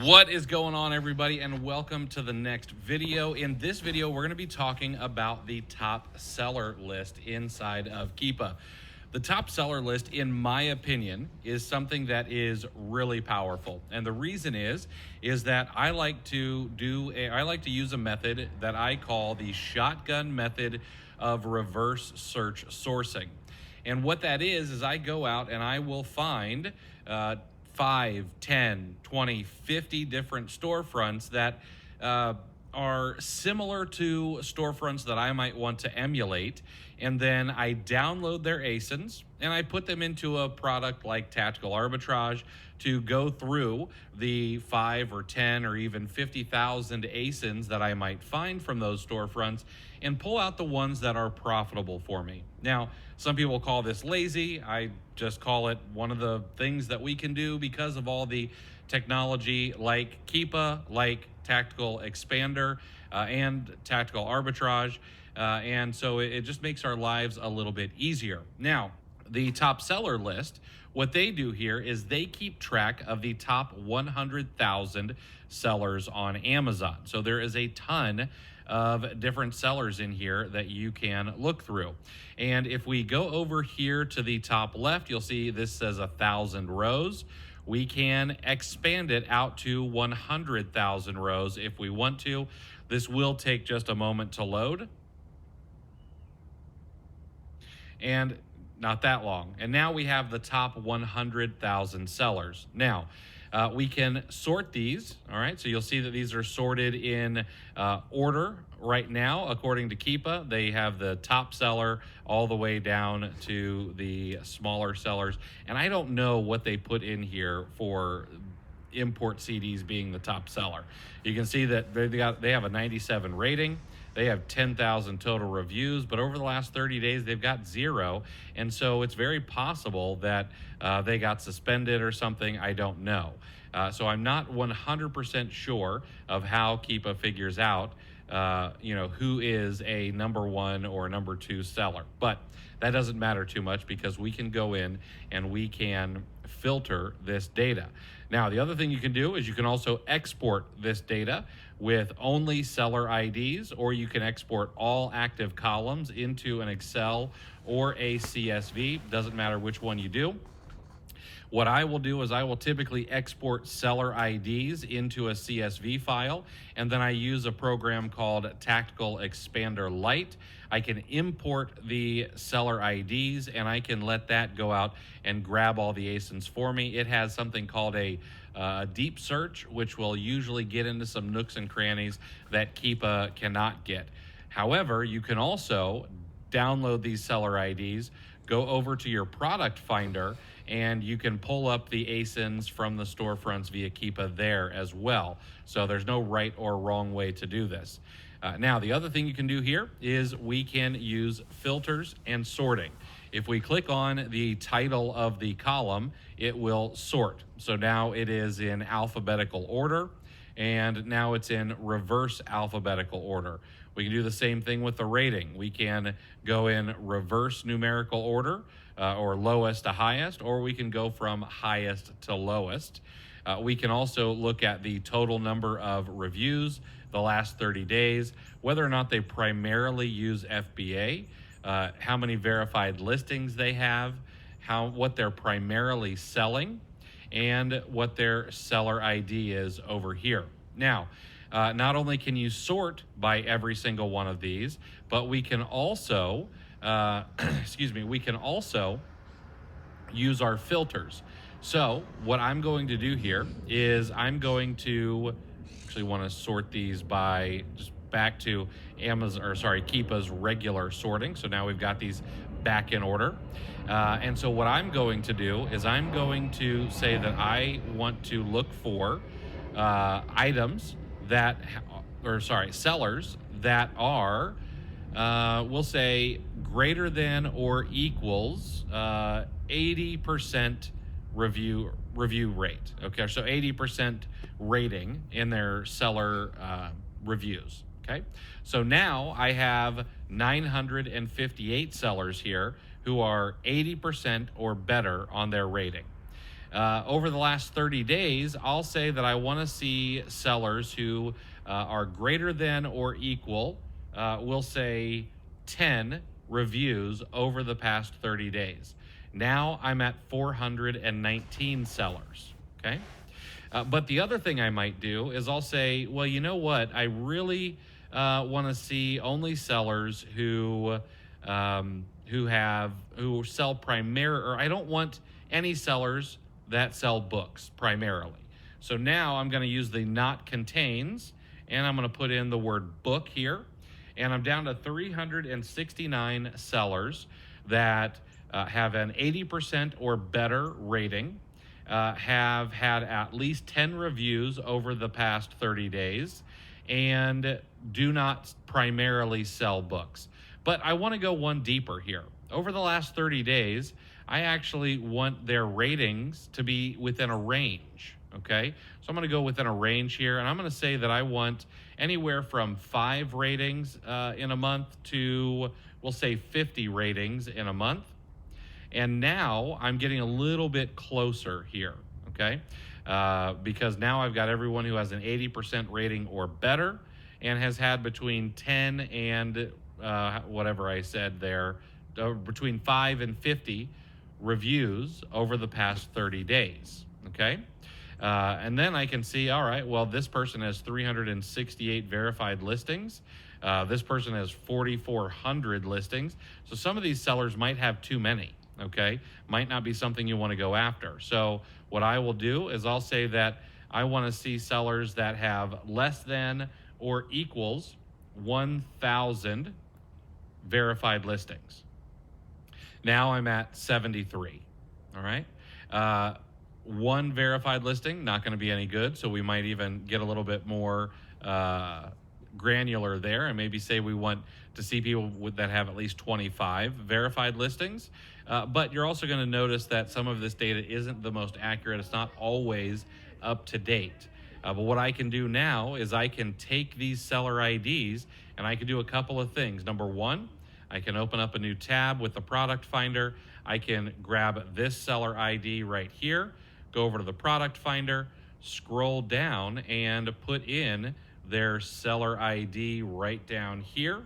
What is going on, everybody, and welcome to the next video. In this video, we're going to be talking about the top seller list inside of Keepa. The top seller list, in my opinion, is something that is really powerful. And the reason is that I like to use a method that I call the shotgun method of reverse search sourcing. And what that is I go out and I will find 5, 10, 20, 50 different storefronts that are similar to storefronts that I might want to emulate. And then I download their ASINs and I put them into a product like Tactical Arbitrage to go through the 5 or 10 or even 50,000 ASINs that I might find from those storefronts and pull out the ones that are profitable for me. Now, some people call this lazy. I just call it one of the things that we can do because of all the technology like keepa, like Tactical Expander, and Tactical Arbitrage. And so it just makes our lives a little bit easier. Now, the top seller list, what they do here is they keep track of the top 100,000 sellers on Amazon. So there is a ton of different sellers in here that you can look through. And if we go over here to the top left, you'll see this says 1,000 rows. We can expand it out to 100,000 rows if we want to. This will take just a moment to load. And not that long. And now we have the top 100,000 sellers. Now, we can sort these, all right? So you'll see that these are sorted in order right now. According to Keepa, they have the top seller all the way down to the smaller sellers. And I don't know what they put in here for import CDs being the top seller. You can see that they have a 97 rating. They have 10,000 total reviews, but over the last 30 days, they've got 0. And so it's very possible that they got suspended or something. I don't know. So I'm not 100% sure of how Keepa figures out, who is a number 1 or number 2 seller. But that doesn't matter too much because we can go in and we can filter this data. Now, the other thing you can do is you can also export this data with only seller IDs, or you can export all active columns into an Excel or a CSV. Doesn't matter which one you do. What I will do is I will typically export seller IDs into a CSV file, and then I use a program called Tactical Expander Lite. I can import the seller IDs, and I can let that go out and grab all the ASINs for me. It has something called a deep search, which will usually get into some nooks and crannies that Keepa cannot get. However, you can also download these seller IDs, go over to your product finder, and you can pull up the ASINs from the storefronts via Keepa there as well. So there's no right or wrong way to do this. Now, the other thing you can do here is we can use filters and sorting. If we click on the title of the column, it will sort. So now it is in alphabetical order, and now it's in reverse alphabetical order. We can do the same thing with the rating. We can go in reverse numerical order, or lowest to highest, or we can go from highest to lowest. We can also look at the total number of reviews the last 30 days, whether or not they primarily use FBA, how many verified listings they have, what they're primarily selling, and what their seller ID is over here. Now, not only can you sort by every single one of these, but we can also, we can also use our filters. So what I'm going to do here is I'm going to actually want to sort these by just back to Keepa's regular sorting. So now we've got these back in order. And so what I'm going to do is I'm going to say that I want to look for items that, sellers that are, we'll say, greater than or equals 80% review rate. Okay, so 80% rating in their seller reviews. Okay, so now I have 958 sellers here who are 80% or better on their rating. Over the last 30 days, I'll say that I want to see sellers who are greater than or equal, we'll say 10 reviews over the past 30 days. Now I'm at 419 sellers. Okay. But the other thing I might do is I'll say, well, you know what? I really want to see only sellers who sell or I don't want any sellers that sell books primarily. So now I'm going to use the not contains, and I'm going to put in the word book here, and I'm down to 369 sellers that have an 80% or better rating, have had at least 10 reviews over the past 30 days, and do not primarily sell books. But I want to go one deeper here. Over the last 30 days, I actually want their ratings to be within a range, okay? So I'm going to go within a range here, and I'm going to say that I want anywhere from 5 ratings in a month to, we'll say, 50 ratings in a month. And now I'm getting a little bit closer here, okay? Because now I've got everyone who has an 80% rating or better and has had between 10 and whatever I said there, between 5 and 50 reviews over the past 30 days, okay? And then I can see, all right, well, this person has 368 verified listings. This person has 4,400 listings. So some of these sellers might have too many, okay? Might not be something you want to go after. So what I will do is I'll say that I want to see sellers that have less than or equals 1,000 verified listings. Now I'm at 73, all right? One verified listing, not going to be any good, so we might even get a little bit more granular there and maybe say we want to see people that have at least 25 verified listings. But you're also going to notice that some of this data isn't the most accurate. It's not always up to date. But what I can do now is I can take these seller IDs and I can do a couple of things. Number one, I can open up a new tab with the product finder. I can grab this seller ID right here, go over to the product finder, scroll down and put in their seller ID right down here.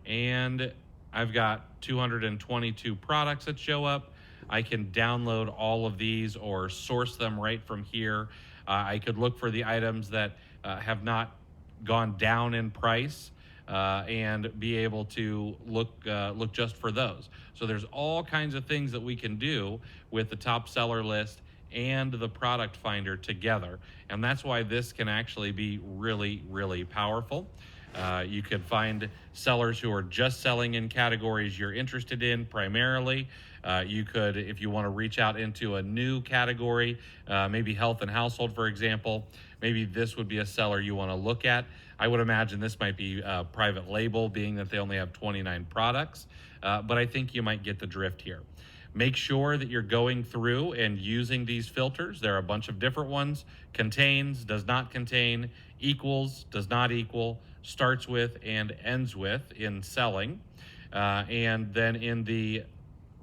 And I've got 222 products that show up. I can download all of these or source them right from here. I could look for the items that have not gone down in price and be able to look just for those. So there's all kinds of things that we can do with the top seller list and the product finder together. And that's why this can actually be really, really powerful. You could find sellers who are just selling in categories you're interested in primarily. You could, if you want to reach out into a new category, maybe health and household, for example, maybe this would be a seller you want to look at. I would imagine this might be private label, being that they only have 29 products, but I think you might get the drift here. Make sure that you're going through and using these filters. There are a bunch of different ones: contains, does not contain, equals, does not equal, starts with, and ends with in selling. And then in the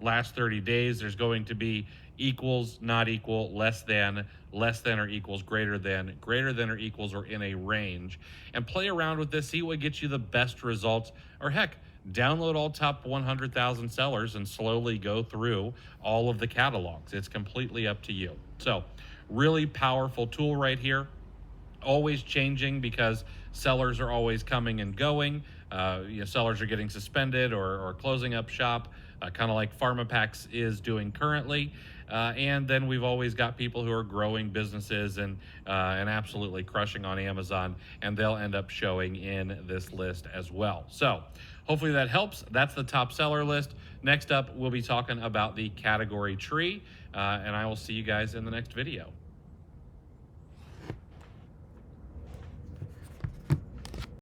last 30 days, there's going to be equals, not equal, less than or equals, greater than or equals, or in a range. And play around with this, see what gets you the best results, or heck, download all top 100,000 sellers and slowly go through all of the catalogs. It's completely up to you. So really powerful tool right here. Always changing because sellers are always coming and going. Sellers are getting suspended or closing up shop, kind of like PharmaPacks is doing currently. And then we've always got people who are growing businesses and absolutely crushing on Amazon, and they'll end up showing in this list as well. So hopefully that helps. That's the top seller list. Next up, we'll be talking about the category tree, and I will see you guys in the next video.